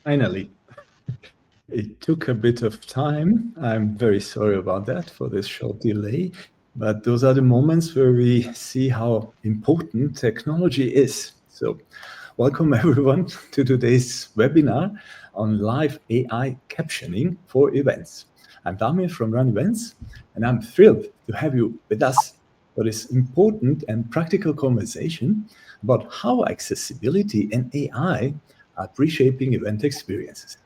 Finally, it took a bit of time. I'm very sorry about that for this short delay, but those are the moments where we see how important technology is. So welcome everyone to today's webinar on live AI captioning for events. I'm Damir from run.events, and I'm thrilled to have you with us for this important and practical conversation about how accessibility and AI are reshaping event experiences.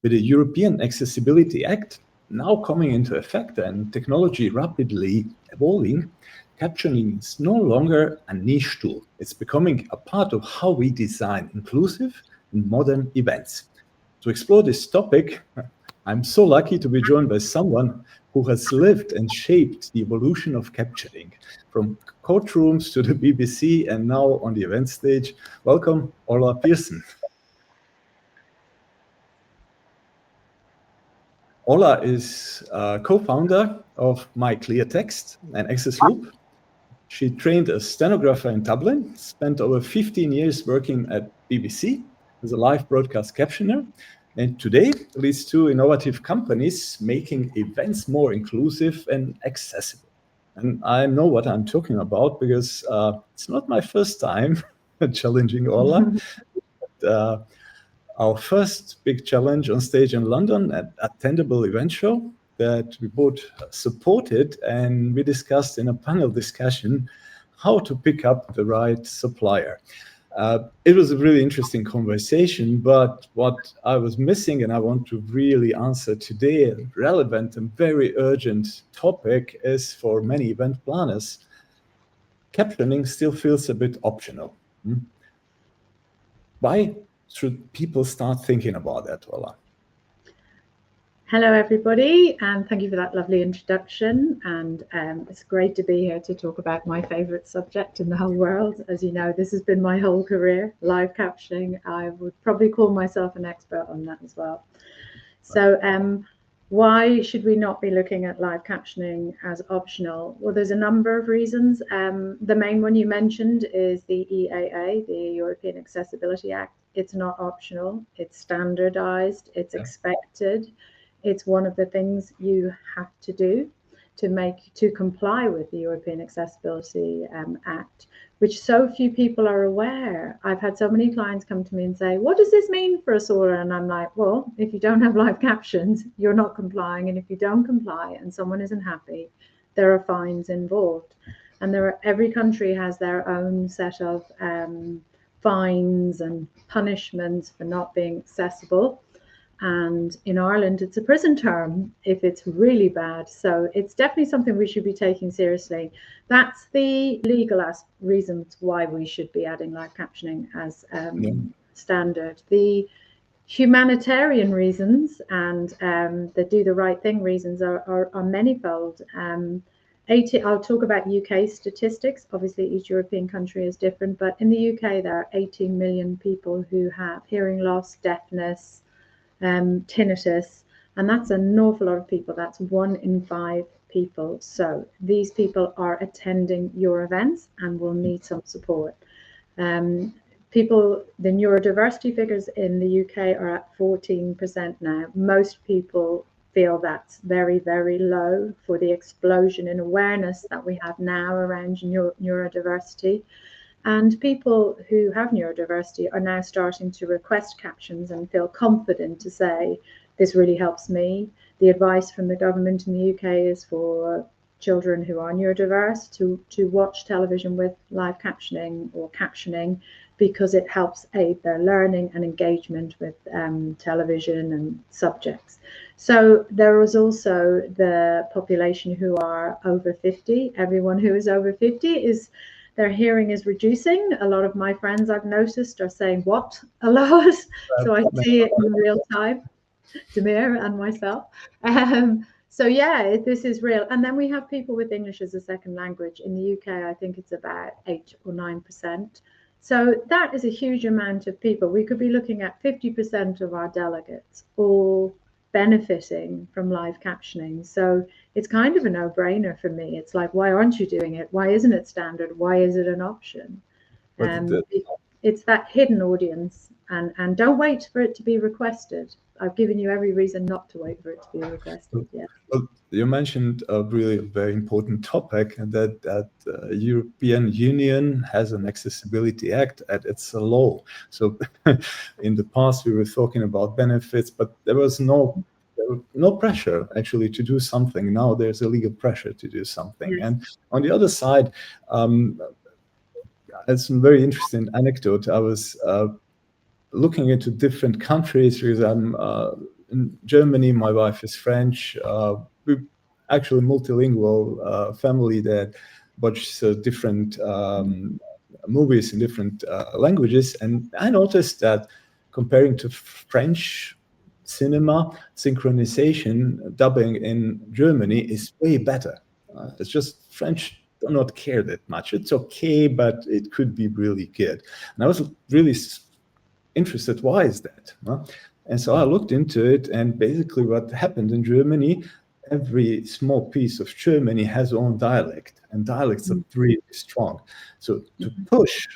With the European Accessibility Act now coming into effect and technology rapidly evolving, captioning is no longer a niche tool. It's becoming a part of how we design inclusive and modern events. To explore this topic, I'm so lucky to be joined by someone who has lived and shaped the evolution of captioning, from courtrooms to the BBC and now on the event stage. Welcome, Orla Pearson. Orla is co-founder of MyClearText and AccessLOOP. She trained as stenographer in Dublin, spent over 15 years working at BBC as a live broadcast captioner, and today leads two innovative companies making events more inclusive and accessible. And I know what I'm talking about because it's not my first time challenging Orla. But, our first big challenge on stage in London at Attendable event show that we both supported, and we discussed in a panel discussion how to pick up the right supplier. It was a really interesting conversation, but what I was missing and I want to really answer today, a relevant and very urgent topic, is for many event planners, captioning still feels a bit optional. Why should people start thinking about that, Orla? Hello, everybody, and thank you for that lovely introduction. And it's great to be here to talk about my favorite subject in the whole world. As you know, this has been my whole career, live captioning. I would probably call myself an expert on that as well. So why should we not be looking at live captioning as optional? Well, there's a number of reasons. The main one you mentioned is the EAA, the European Accessibility Act. It's not optional, it's standardized, it's expected. It's one of the things you have to do to comply with the European Accessibility Act, which so few people are aware. I've had so many clients come to me and say, what does this mean for us all? And I'm like, well, if you don't have live captions, you're not complying. And if you don't comply and someone isn't happy, there are fines involved. And every country has their own set of fines and punishments for not being accessible. And in Ireland, it's a prison term if it's really bad. So it's definitely something we should be taking seriously. That's the legal reasons why we should be adding live captioning as standard. The humanitarian reasons and the do the right thing reasons are manifold. I'll talk about UK statistics. Obviously, each European country is different, but in the UK, there are 18 million people who have hearing loss, deafness, tinnitus, and that's an awful lot of people. That's 1 in 5 people. So these people are attending your events and will need some support. The neurodiversity figures in the UK are at 14% now. Most people feel that's very, very low for the explosion in awareness that we have now around neurodiversity. And people who have neurodiversity are now starting to request captions and feel confident to say, this really helps me. The advice from the government in the UK is for children who are neurodiverse to watch television with live captioning or captioning because it helps aid their learning and engagement with television and subjects. So there is also the population who are over 50. Everyone who is over 50 their hearing is reducing. A lot of my friends I've noticed are saying what a lot. So I see it in real time, Damir and myself. So yeah, this is real. And then we have people with English as a second language. In the UK, I think it's about 8 or 9%. So that is a huge amount of people. We could be looking at 50% of our delegates all benefiting from live captioning. So it's kind of a no-brainer for me. It's like, why aren't you doing it? Why isn't it standard? Why is it an option? It's that hidden audience and don't wait for it to be requested. I've given you every reason not to wait for it to be requested. Yeah. Well, you mentioned a really very important topic, and that European Union has an Accessibility Act and it's a law. So in the past we were talking about benefits, but there was no pressure actually to do something. Now there's a legal pressure to do something. Yes. And on the other side, it's a very interesting anecdote. I was looking into different countries because I'm in Germany. My wife is French. We're actually multilingual family that watches different movies in different languages, and I noticed that comparing to French cinema, synchronization, dubbing in Germany is way better. It's just French do not care that much. It's okay, but it could be really good. And I was really interested, why is that? And so I looked into it, and basically what happened in Germany, every small piece of Germany has own dialect, and dialects are really strong. So to push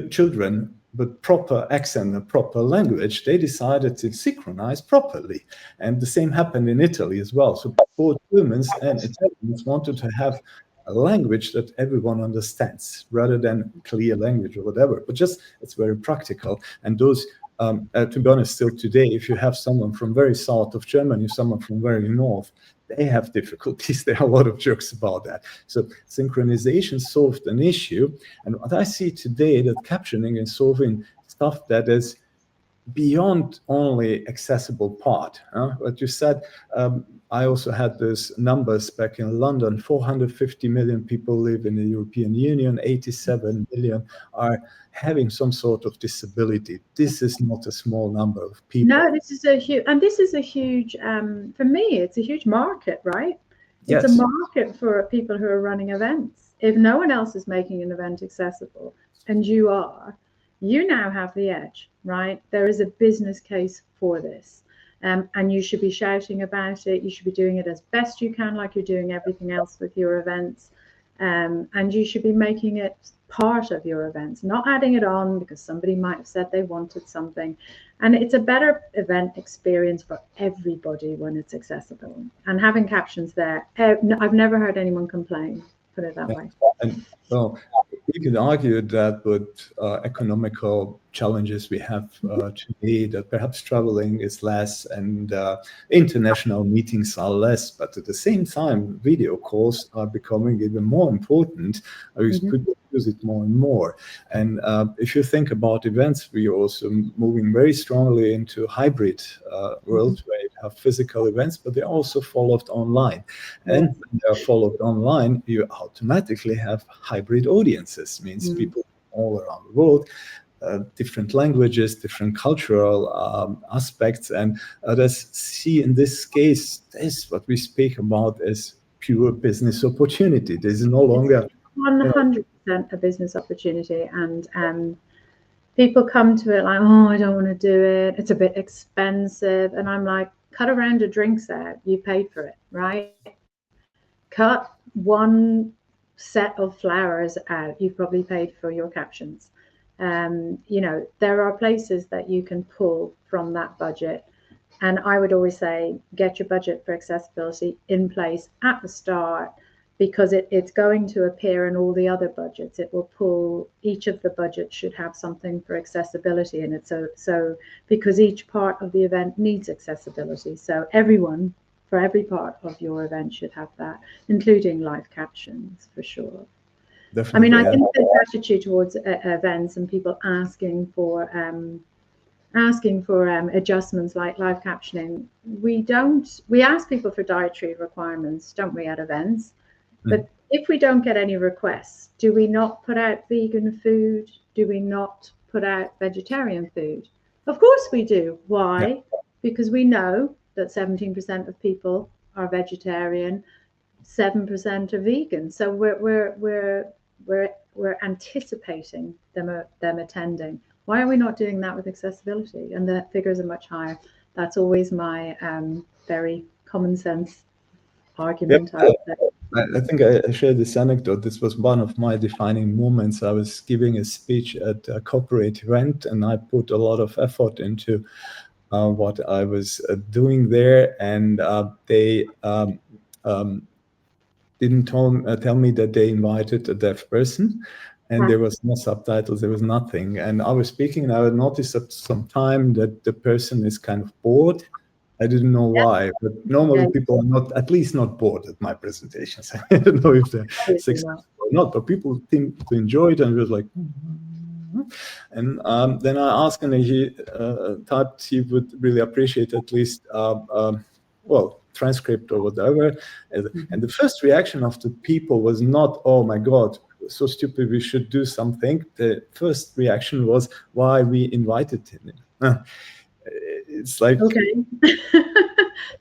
children with proper accent and proper language, they decided to synchronize properly. And the same happened in Italy as well. So both Germans and Italians wanted to have a language that everyone understands rather than clear language or whatever, but just it's very practical. And those, to be honest, still today, if you have someone from very south of Germany, someone from very north, they have difficulties. There are a lot of jokes about that. So synchronization solved an issue. And what I see today, that captioning is solving stuff that is beyond only accessible part. What you said, I also had those numbers back in London. 450 million people live in the European Union. 87 million are having some sort of disability. This is not a small number of people. No, this is a huge, for me, it's a huge market, right? Yes. It's a market for people who are running events. If no one else is making an event accessible, and you are, you now have the edge, right? There is a business case for this. And you should be shouting about it. You should be doing it as best you can, like you're doing everything else with your events. And you should be making it part of your events, not adding it on because somebody might have said they wanted something. And it's a better event experience for everybody when it's accessible. And having captions there, I've never heard anyone complain, put it that way. And well, you can argue that with economical challenges we have today, that perhaps traveling is less and international meetings are less, but at the same time, video calls are becoming even more important because people use it more and more. And if you think about events, we are also moving very strongly into hybrid world where you have physical events, but they're also followed online. And when they're followed online, you automatically have hybrid audiences, means people all around the world, different languages, different cultural aspects. And others see in this case, this what we speak about as pure business opportunity. This is no longer 100% a business opportunity. And people come to it like, oh, I don't want to do it. It's a bit expensive. And I'm like, cut a round of drinks out. You paid for it, right? Cut one set of flowers out. You've probably paid for your captions. You know, there are places that you can pull from that budget. And I would always say, get your budget for accessibility in place at the start, because it's going to appear in all the other budgets. It will pull, each of the budgets should have something for accessibility in it. So because each part of the event needs accessibility. So everyone, for every part of your event should have that, including live captions for sure. Definitely, I mean, I think this attitude towards events and people asking for adjustments like live captioning, we ask people for dietary requirements, don't we, at events? But if we don't get any requests, do we not put out vegan food? Do we not put out vegetarian food? Of course we do. Why? Yeah. Because we know that 17% of people are vegetarian, 7% are vegan. So we're anticipating them attending. Why are we not doing that with accessibility? And the figures are much higher. That's always my very common sense argument. Yep. I think I shared this anecdote. This was one of my defining moments. I was giving a speech at a corporate event, and I put a lot of effort into what I was doing there, and they didn't tell me that they invited a deaf person, and there was no subtitles, there was nothing. And I was speaking, and I noticed at some time that the person is kind of bored. I didn't know why, but normally people are not, at least not bored at my presentations. I don't know if they're successful or not, but people seem to enjoy it, and it was like, and then I asked him, and he typed he would really appreciate at least, well, transcript or whatever. And the first reaction of the people was not, oh my God, so stupid, we should do something. The first reaction was, why we invited him. It's like, okay.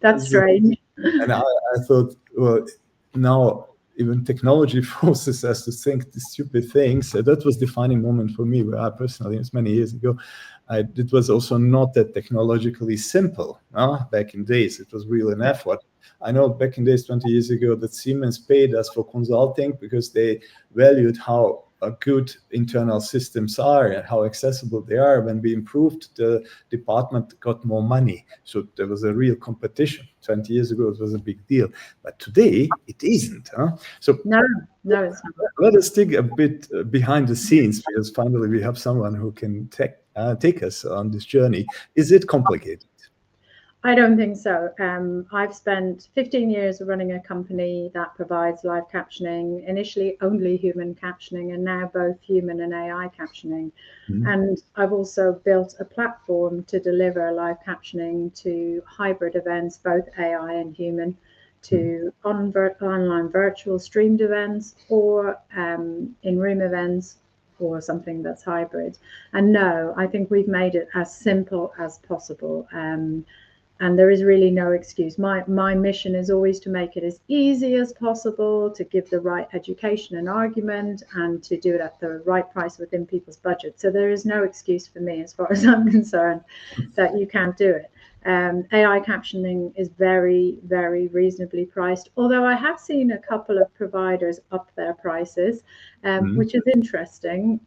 That's strange. And I thought, well, now even technology forces us to think the stupid things. So that was the defining moment for me, where I personally, it was many years ago, it was also not that technologically simple. Back in days, it was really an effort. I know back in days, 20 years ago, that Siemens paid us for consulting because they valued how good internal systems are and how accessible they are. When we improved, the department got more money. So there was a real competition. 20 years ago, it was a big deal. But today, it isn't. So no, it's not. Let us dig a bit behind the scenes, because finally we have someone who can take us on this journey. Is it complicated? I don't think so. I've spent 15 years running a company that provides live captioning, initially only human captioning, and now both human and AI captioning. And I've also built a platform to deliver live captioning to hybrid events, both AI and human, to online virtual streamed events, or in-room events, or something that's hybrid. And no, I think we've made it as simple as possible. And there is really no excuse. My mission is always to make it as easy as possible, to give the right education and argument, and to do it at the right price within people's budget. So there is no excuse for me, as far as I'm concerned, that you can't do it. AI captioning is very, very reasonably priced, although I have seen a couple of providers up their prices, which is interesting.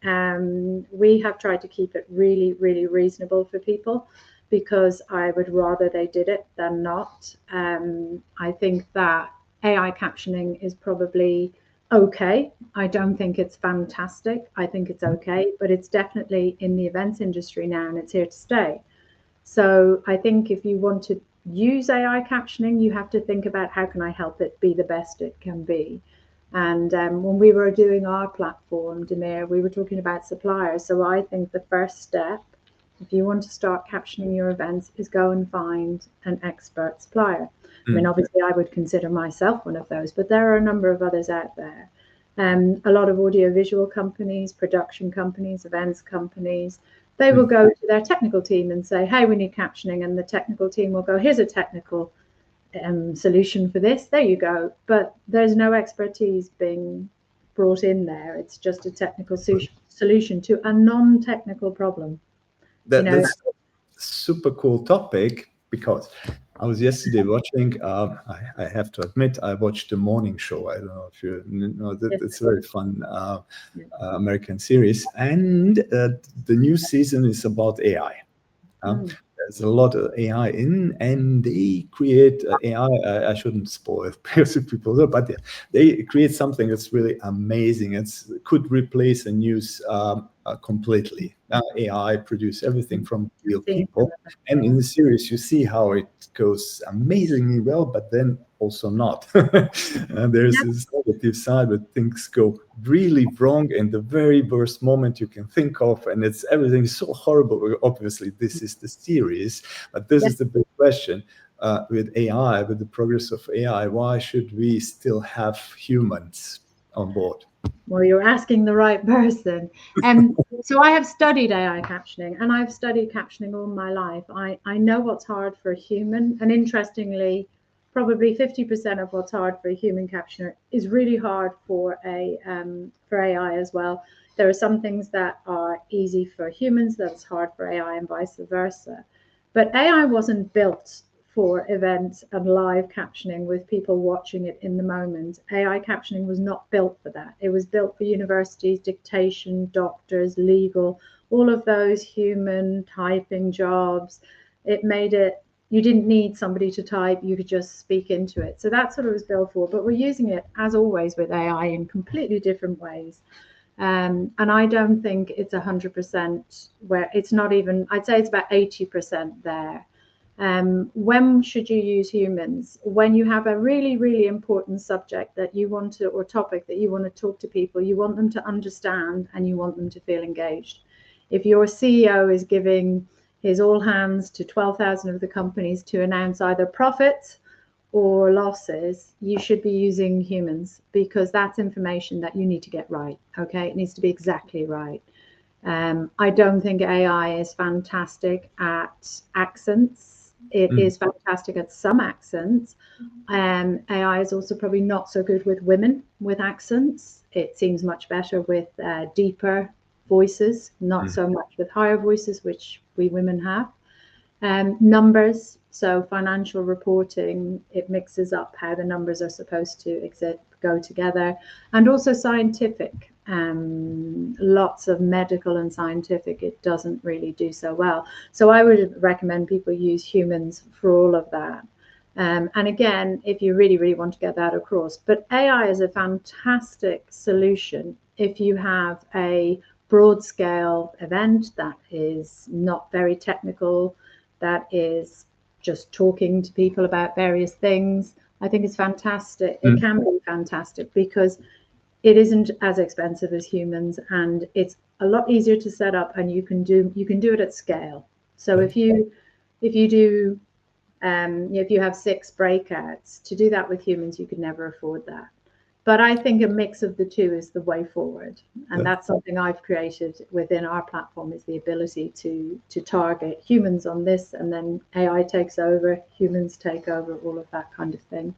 We have tried to keep it really, really reasonable for people, because I would rather they did it than not. I think that AI captioning is probably okay. I don't think it's fantastic. I think it's okay, but it's definitely in the events industry now, and it's here to stay. So I think if you want to use AI captioning, you have to think about, how can I help it be the best it can be? And when we were doing our platform, Damir, we were talking about suppliers. So I think the first step, if you want to start captioning your events, is go and find an expert supplier. I mean, obviously, I would consider myself one of those, but there are a number of others out there. A lot of audiovisual companies, production companies, events companies, they will go to their technical team and say, hey, we need captioning. And the technical team will go, here's a technical solution for this. There you go. But there's no expertise being brought in there. It's just a technical solution to a non-technical problem. That's a super cool topic, because I was yesterday watching, I have to admit, I watched the morning show. I don't know if you know that. It's a very fun American series. And the new season is about AI. There's a lot of AI in, and they create AI. I shouldn't spoil it because people know, but they create something that's really amazing. It could replace the news completely. AI produce everything from real people, and in the series you see how it goes amazingly well, but then also not. There's this negative side where things go really wrong in the very worst moment you can think of, and everything is so horrible. Obviously, this is the series, but this is the big question. With AI, with the progress of AI, why should we still have humans on board? Well, you're asking the right person. So I have studied AI captioning, and I've studied captioning all my life. I know what's hard for a human, and interestingly, probably 50% of what's hard for a human captioner is really hard for AI as well. There are some things that are easy for humans that's hard for AI, and vice versa. But AI wasn't built for events and live captioning with people watching it in the moment. AI captioning was not built for that. It was built for universities, dictation, doctors, legal, all of those human typing jobs. It made it, you didn't need somebody to type, you could just speak into it. So that's what it was built for. But we're using it, as always with AI, in completely different ways. And I don't think it's 100% where, it's not even, I'd say it's about 80% there. When should you use humans? When you have a really, really important subject that you want to, or topic that you want to talk to people, you want them to understand and you want them to feel engaged. If your CEO is giving his all hands to 12,000 of the companies to announce either profits or losses, you should be using humans, because that's information that you need to get right. Okay, it needs to be exactly right. I don't think AI is fantastic at accents. It is fantastic at some accents. AI is also probably not so good with women with accents. It seems much better with deeper voices, not so much with higher voices, which we women have. Numbers, so financial reporting, it mixes up how the numbers are supposed to go together, and also scientific. Lots of medical and scientific, it doesn't really do so well. So I would recommend people use humans for all of that. And again, if you really, really want to get that across. But AI is a fantastic solution if you have a broad scale event that is not very technical, that is just talking to people about various things. I think it's fantastic. It can be fantastic because it isn't as expensive as humans, and it's a lot easier to set up, and you can do it at scale. So if you have 6 breakouts, to do that with humans, you could never afford that. But I think a mix of the two is the way forward. And that's something I've created within our platform, is the ability to target humans on this, and then AI takes over, humans take over, all of that kind of thing.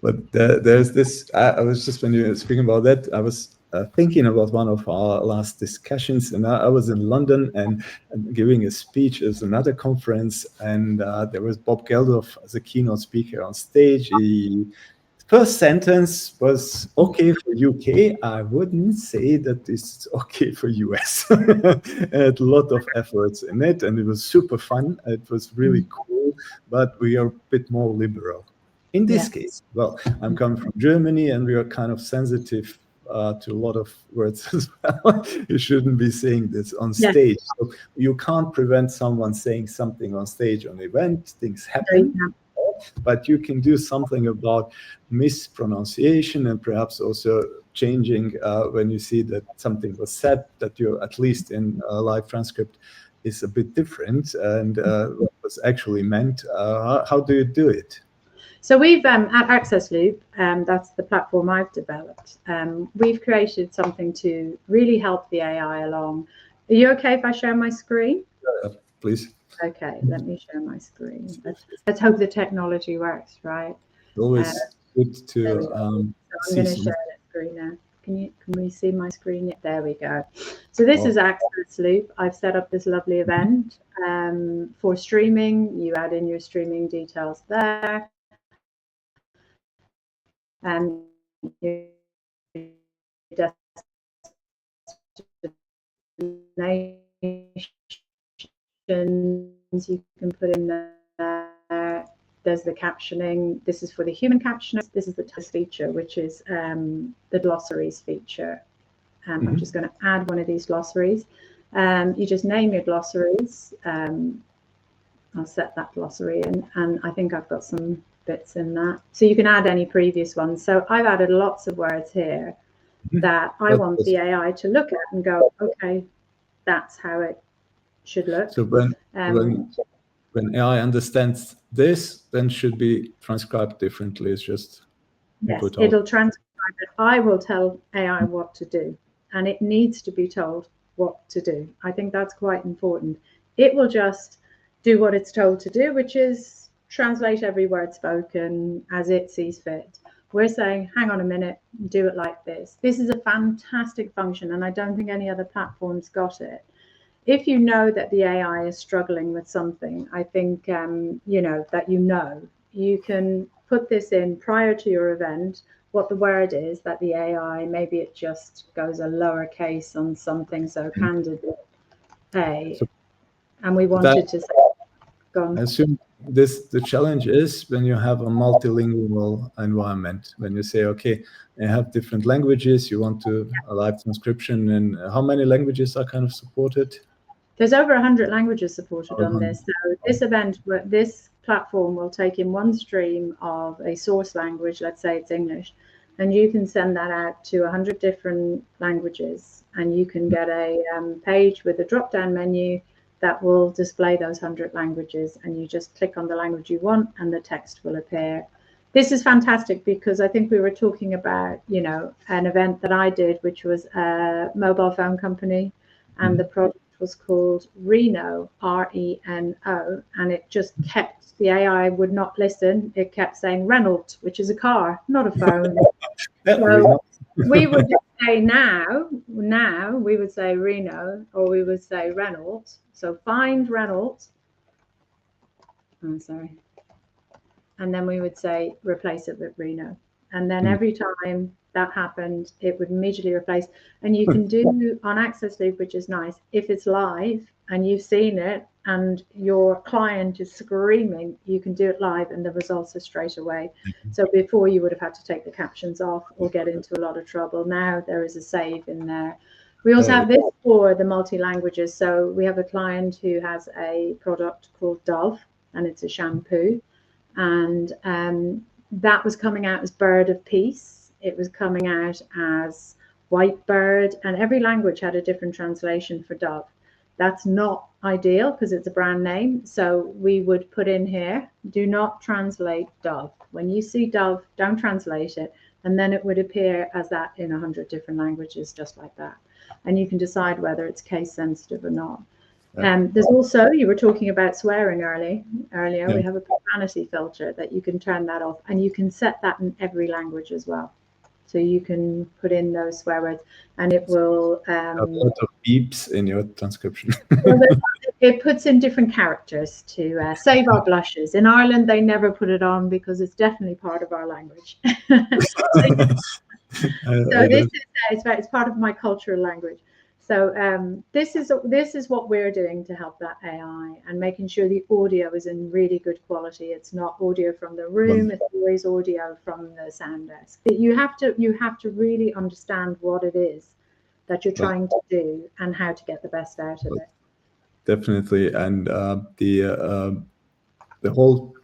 But there's this, I was just, when you were speaking about that, I was thinking about one of our last discussions, and I was in London and giving a speech at another conference, and there was Bob Geldof as a keynote speaker on stage. First sentence was okay for UK. I wouldn't say that it's okay for US. It had a lot of efforts in it, and it was super fun. It was really cool, but we are a bit more liberal. In this case, well, I'm coming from Germany, and we are kind of sensitive to a lot of words as well. You shouldn't be saying this on stage. So you can't prevent someone saying something on stage on an event. Things happen. But you can do something about mispronunciation, and perhaps also changing when you see that something was said that you, at least in a live transcript, is a bit different, and what was actually meant. How do you do it? So we've at AccessLOOP, that's the platform I've developed. We've created something to really help the AI along. Are you okay if I share my screen? Please. Okay, let me share my screen. Let's hope the technology works, right? Always good to. So I'm going to share that screen now. Can we see my screen? Yeah, there we go. So this is AccessLOOP. I've set up this lovely event for streaming. You add in your streaming details there. And your destinations you can put in there. There's the captioning. This is for the human captioners. This is the text feature, which is the glossaries feature. I'm just going to add one of these glossaries. You just name your glossaries. I'll set that glossary in, and I think I've got some bits in that. So you can add any previous ones. So I've added lots of words here that I want the AI to look at and go, okay, that's how it should look. So when AI understands this, then should be transcribed differently. It's just it'll transcribe it. I will tell AI what to do, and it needs to be told what to do. I think that's quite important. It will just do what it's told to do, which is translate every word spoken as it sees fit. We're saying, hang on a minute, do it like this. This is a fantastic function, and I don't think any other platform's got it. if you know that the AI is struggling with something, I think, you can put this in prior to your event, what the word is that the AI, maybe it just goes a lowercase on something, so candidate A, and we wanted to say, go on. I assume the challenge is when you have a multilingual environment, when you say, okay, I have different languages, you want to a live transcription, and how many languages are kind of supported? There's over 100 languages supported on this. So this event, this platform will take in one stream of a source language, let's say it's English, and you can send that out to 100 different languages, and you can get a page with a drop-down menu that will display those 100 languages, and you just click on the language you want and the text will appear. This is fantastic because I think we were talking about, an event that I did, which was a mobile phone company, and the product was called Reno, R-E-N-O, and it just kept, the AI would not listen. It kept saying Renault, which is a car, not a phone. So we would say now we would say Reno, or we would say Renault. So find Renault. I'm sorry. And then we would say replace it with Reno. And then every time that happened, it would immediately replace. And you can do on AccessLOOP, which is nice, if it's live and you've seen it and your client is screaming, you can do it live and the results are straight away. So before you would have had to take the captions off or get into a lot of trouble. Now there is a save in there. We also have this for the multi-languages. So we have a client who has a product called Dove, and it's a shampoo. And that was coming out as Bird of Peace. It was coming out as White Bird, and every language had a different translation for Dove. That's not ideal because it's a brand name. So we would put in here, do not translate Dove. When you see Dove, don't translate it. And then it would appear as that in 100 different languages, just like that. And you can decide whether it's case sensitive or not. There's also, you were talking about swearing earlier. We have a profanity filter that you can turn that off, and you can set that in every language as well. So you can put in those swear words, and it will a lot of beeps in your transcription. It puts in different characters to save our blushes. In Ireland, they never put it on because it's definitely part of our language. It's part of my cultural language. So this is what we're doing to help that AI and making sure the audio is in really good quality. It's not audio from the room; it's always audio from the sound desk. You have to really understand what it is that you're trying to do and how to get the best out of it. Definitely, and the whole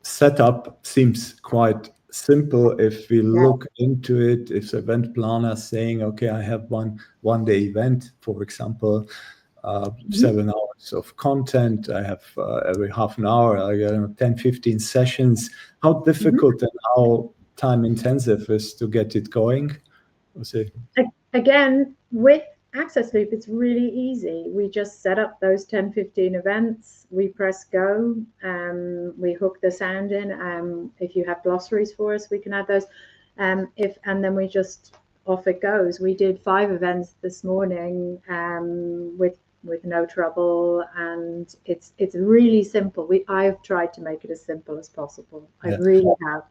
setup seems quite simple if we look into it. If the event planner is saying, okay, I have one day event, for example, 7 hours of content, I have every half an hour, I get 10, 15 sessions. How difficult and how time intensive is to get it going? Again, with AccessLOOP, it's really easy. We just set up those 10, 15 events. We press go. We hook the sound in. If you have glossaries for us, we can add those. And then we just off it goes. We did 5 events this morning with no trouble, and it's really simple. I've tried to make it as simple as possible. I really have.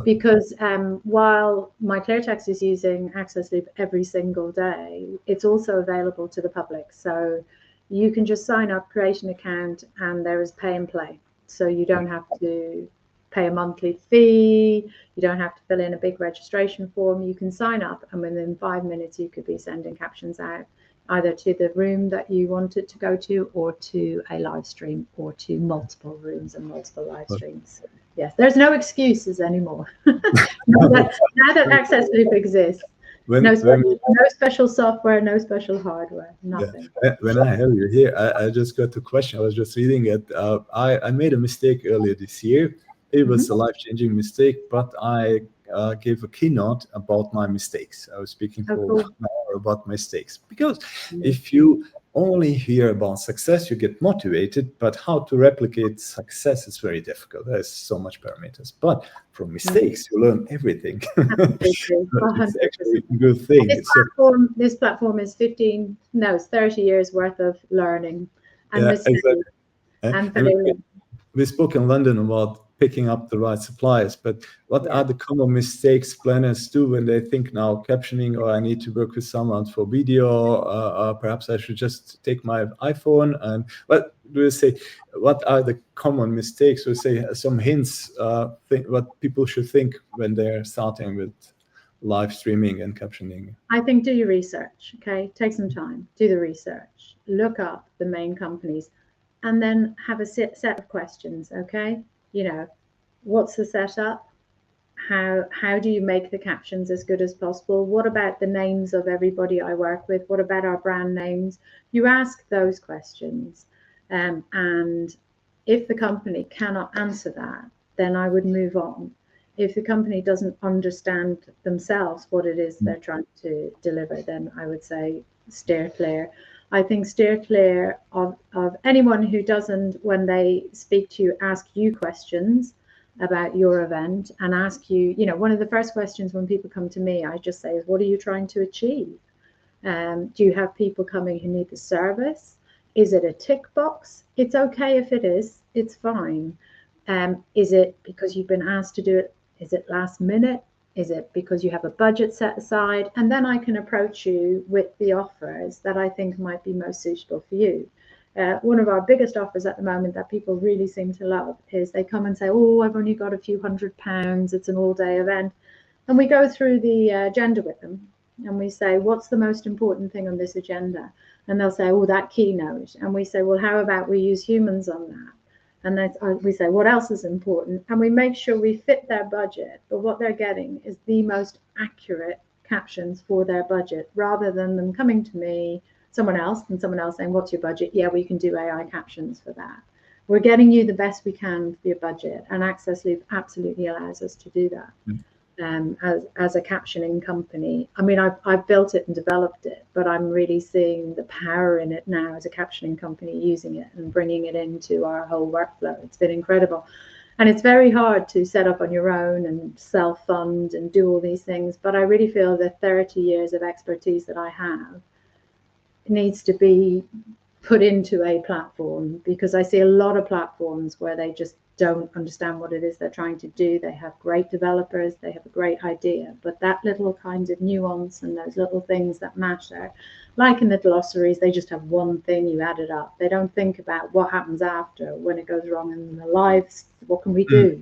Because while MyClearText is using AccessLOOP every single day, it's also available to the public. So you can just sign up, create an account, and there is pay and play. So you don't have to pay a monthly fee. You don't have to fill in a big registration form. You can sign up, and within 5 minutes, you could be sending captions out either to the room that you wanted to go to, or to a live stream, or to multiple rooms and multiple live streams. Yes, there's no excuses anymore. now that AccessLOOP exists, no special software, no special hardware, nothing. When I have you here, I just got a question. I was just reading it. I made a mistake earlier this year. It was a life-changing mistake, but I gave a keynote about my mistakes. I was speaking for an hour about mistakes, because if you only hear about success, you get motivated, but how to replicate success is very difficult. There's so much parameters. But from mistakes, you learn everything. It's actually a good thing. This platform is 30 years worth of learning and mistakes. Exactly. We spoke in London about picking up the right suppliers, but what are the common mistakes planners do when they think now captioning, or I need to work with someone for video, perhaps I should just take my iPhone? And what do you say? What are the common mistakes, or say some hints, what people should think when they're starting with live streaming and captioning? I think do your research, okay? Take some time, do the research, look up the main companies, and then have a set of questions, okay? You know, what's the setup? How do you make the captions as good as possible? What about the names of everybody I work with? What about our brand names? You ask those questions. And if the company cannot answer that, then I would move on. If the company doesn't understand themselves what it is they're trying to deliver, then I would say steer clear. I think steer clear of anyone who doesn't, when they speak to you, ask you questions about your event and ask you, you know, one of the first questions when people come to me, I just say is, what are you trying to achieve? Do you have people coming who need the service? Is it a tick box? It's okay if it is, it's fine. Is it because you've been asked to do it? Is it last minute? Is it because you have a budget set aside? And then I can approach you with the offers that I think might be most suitable for you. One of our biggest offers at the moment that people really seem to love is they come and say, oh, I've only got a few £100. It's an all-day event. And we go through the agenda with them. And we say, what's the most important thing on this agenda? And they'll say, oh, that keynote. And we say, well, how about we use humans on that? And we say, what else is important? And we make sure we fit their budget, but what they're getting is the most accurate captions for their budget, rather than them coming to me, someone else saying, what's your budget? Yeah, we can do AI captions for that. We're getting you the best we can for your budget, and AccessLOOP absolutely allows us to do that. As a captioning company. I mean, I've built it and developed it, but I'm really seeing the power in it now as a captioning company, using it and bringing it into our whole workflow. It's been incredible. And it's very hard to set up on your own and self-fund and do all these things. But I really feel the 30 years of expertise that I have needs to be put into a platform, because I see a lot of platforms where they just don't understand what it is they're trying to do. They have great developers, they have a great idea, but that little kind of nuance and those little things that matter, like in the glossaries, they just have one thing, you add it up. They don't think about what happens after, when it goes wrong in the lives, what can we do?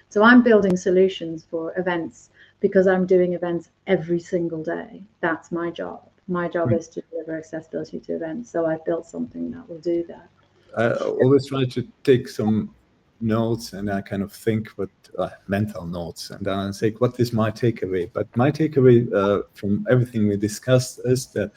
So I'm building solutions for events because I'm doing events every single day. That's my job. My job is to deliver accessibility to events. So I've built something that will do that. I always try to take some notes, and I kind of think what mental notes, and then I say, what is my takeaway? But my takeaway from everything we discussed is that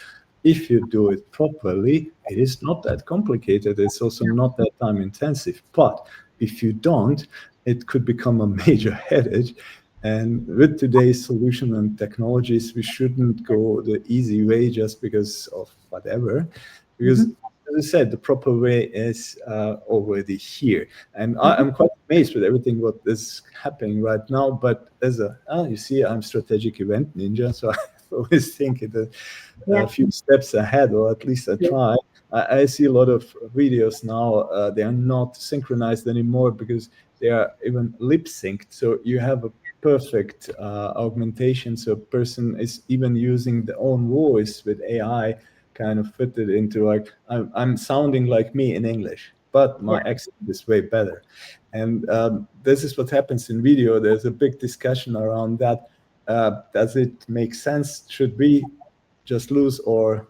if you do it properly, it is not that complicated. It's also not that time intensive. But if you don't, it could become a major headache. And with today's solution and technologies, we shouldn't go the easy way just because of whatever. Because as I said, the proper way is already here. And I'm quite amazed with everything what is happening right now. But as you see, I'm strategic event ninja, so I always think a few steps ahead, or at least I try. I see a lot of videos now. They are not synchronized anymore because they are even lip synced. So you have a perfect augmentation. So a person is even using their own voice with AI, kind of fitted into, like, I'm sounding like me in English, but my accent is way better. And this is what happens in video. There's a big discussion around that. Does it make sense? Should we just lose or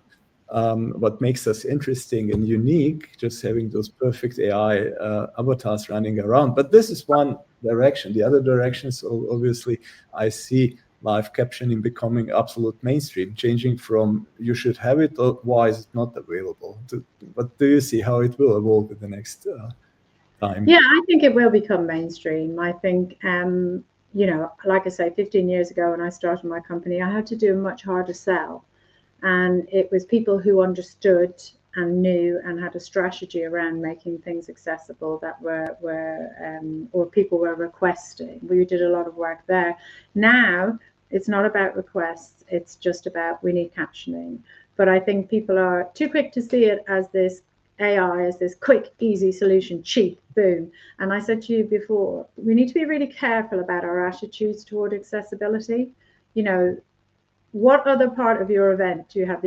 what makes us interesting and unique, just having those perfect AI avatars running around? But this is one direction. The other direction is obviously I see live captioning becoming absolute mainstream, changing from you should have it or why is it not available? But do you see how it will evolve in the next time? Yeah, I think it will become mainstream. I think, you know, like I say, 15 years ago when I started my company, I had to do a much harder sell. And it was people who understood and knew and had a strategy around making things accessible that were or people were requesting. We did a lot of work there. Now it's not about requests, it's just about we need captioning. But I think people are too quick to see it as this AI, as this quick, easy solution, cheap, boom. And I said to you before, we need to be really careful about our attitudes toward accessibility. You know, what other part of your event do you have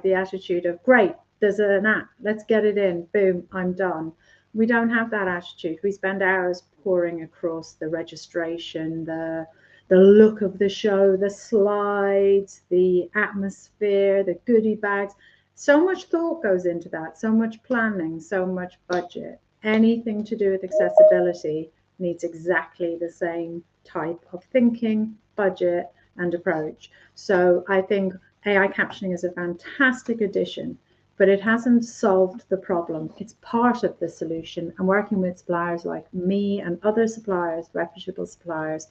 the attitude of, great, there's an app, let's get it in, boom, I'm done. We don't have that attitude. We spend hours pouring across the registration, the look of the show, the slides, the atmosphere, the goodie bags. So much thought goes into that, so much planning, so much budget. Anything to do with accessibility needs exactly the same type of thinking, budget, and approach. So I think AI captioning is a fantastic addition, but it hasn't solved the problem. It's part of the solution. And working with suppliers like me and other suppliers, reputable suppliers,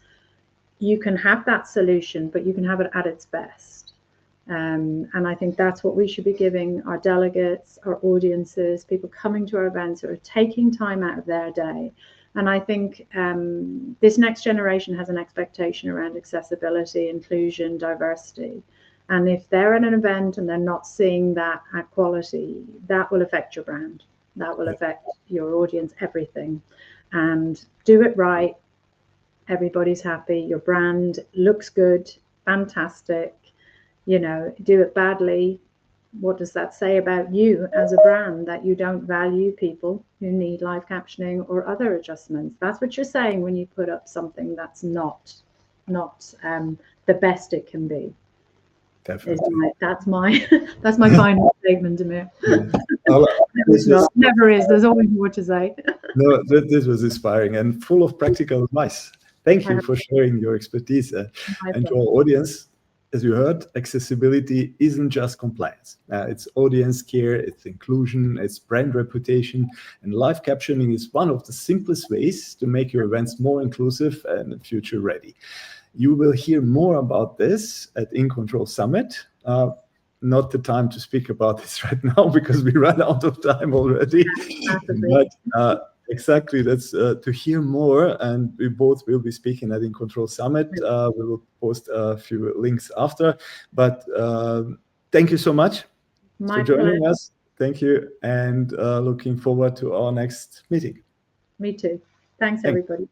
you can have that solution, but you can have it at its best. And I think that's what we should be giving our delegates, our audiences, people coming to our events who are taking time out of their day. And I think this next generation has an expectation around accessibility, inclusion, diversity. And if they're at an event and they're not seeing that at quality, that will affect your brand. That will affect your audience, everything. And do it right. Everybody's happy. Your brand looks good, fantastic. You know, do it badly. What does that say about you as a brand, that you don't value people who need live captioning or other adjustments? That's what you're saying when you put up something that's not the best it can be. Definitely. That's my final statement, Damir. Yeah. Never is. There's always more to say. No, this was inspiring and full of practical advice. Thank you for sharing your expertise. And to our audience, as you heard, accessibility isn't just compliance. It's audience care, it's inclusion, it's brand reputation, and live captioning is one of the simplest ways to make your events more inclusive and future ready. You will hear more about this at inControl Summit. Not the time to speak about this right now because we ran out of time already. But exactly, that's to hear more, and we both will be speaking at inControl Summit. We will post a few links after. But thank you so much for joining us. Thank you, and looking forward to our next meeting. Me too. Thanks, everybody.